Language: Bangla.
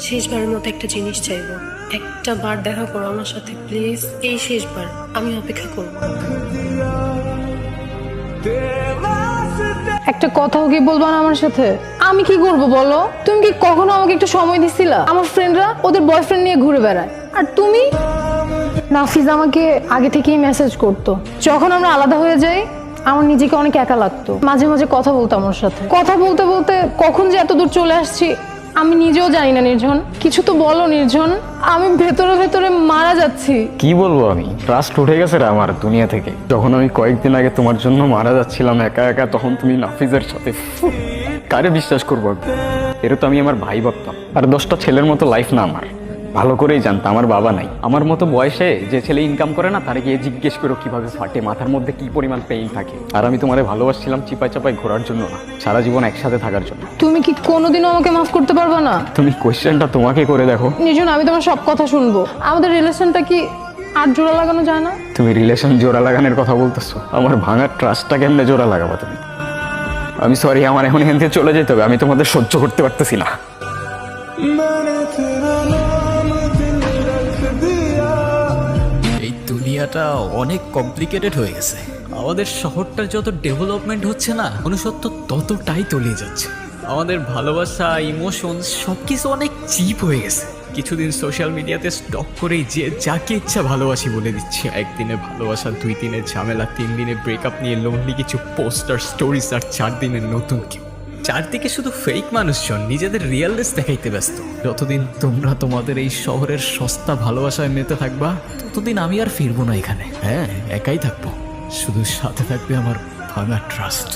শেষবারের মতো একটা জিনিস চাইবো, একটা বার দেখা করো আমার সাথে প্লিজ। এই শেষবার, আমি অপেক্ষা করবো। একটা কথাও কি বলবা না আমার সাথে? আমি কি করব বলো? তুমি কি কখনো আমাকে একটু সময় দিছিলা? আমার ফ্রেন্ডরা ওদের বয়ফ্রেন্ড নিয়ে ঘুরে বেড়ায়, আর তুমি? নাফিজ আমাকে আগে থেকেই মেসেজ করতো। যখন আমরা আলাদা হয়ে যাই আমার নিজেকে অনেক একা লাগতো। মাঝে মাঝে কথা বলতাম ওর সাথে। কথা বলতে বলতে কখন যে এত দূর চলে আসছি আমি নিজেও জানি না। নির্জন, কিছু তো বলো নির্জন, আমি ভেতরে ভেতরে মারা যাচ্ছি। কি বলবো, আমি ট্রাস্ট উঠে গেছে রে আমার দুনিয়া থেকে। যখন আমি কয়েকদিন আগে তোমার জন্য মারা যাচ্ছিলাম একা একা, তখন তুমি নাফিজের সাথে। কারে বিশ্বাস করবো? এর তো আমি আমার ভাই ভাবতাম। আর 10টা ছেলের মতো লাইফ না আমার। ভালো করেই জানতাম আমার বাবা নাই। আমার মতো বয়সে যে ছেলে ইনকাম করে না, তারে গিয়ে জিজ্ঞেস করো কিভাবে ফাটে, মাথার মধ্যে কি পরিমাণ পেইন থাকে। আর আমি তোমারে ভালোবাসছিলাম চিপায় চাপায় ঘোরার জন্য না, সারা জীবন একসাথে থাকার জন্য। তুমি কি কোনোদিনও আমাকে মাফ করতে পারবে না? তুমি কোয়েশ্চেনটা তোমাকে করে দেখো। নির্জন, আমি তোমার সব কথা শুনবো। আমাদের রিলেশনটা কি আর জোড়া লাগানো যায় না? তুমি রিলেশন জোড়া লাগানোর কথা বলতেছো, আমার ভাঙার ট্রাস্টটা কেমনে জোড়া লাগাবা তুমি? আমি সরি, আমার এখন এখান থেকে চলে যেতে হবে। আমি তোমাদের সহ্য করতে পারতেছি না। এই দুনিয়াটা অনেক কমপ্লিকেটেড হয়ে গেছে। আমাদের শহরটার যত ডেভেলপমেন্ট হচ্ছে না, মনুষ্যত্ব ততটাই তলিয়ে যাচ্ছে। আমাদের ভালোবাসা, ইমোশন সবকিছু অনেক চিপ হয়ে গেছে। কিছুদিন সোশ্যাল মিডিয়াতে স্টক করেই যে যাকে ইচ্ছা ভালোবাসি বলে দিচ্ছে। একদিনে ভালোবাসা, 2 দিনের ঝামেলা, 3 দিনে ব্রেকআপ নিয়ে লোনলি কিছু পোস্টার স্টোরিজ, আর 4 দিনের নতুন কেউ। চারদিকে শুধু ফেক মানুষজন নিজেদের রিয়েলনেস দেখাইতে ব্যস্ত। যতদিন তোমরা তোমাদের এই শহরের সস্তা ভালোবাসায় মেতে থাকবা, ততদিন আমি আর ফিরবো না এখানে। হ্যাঁ, একাই থাকবো, শুধু সাথে থাকবে আমার ভাঙা ট্রাস্ট।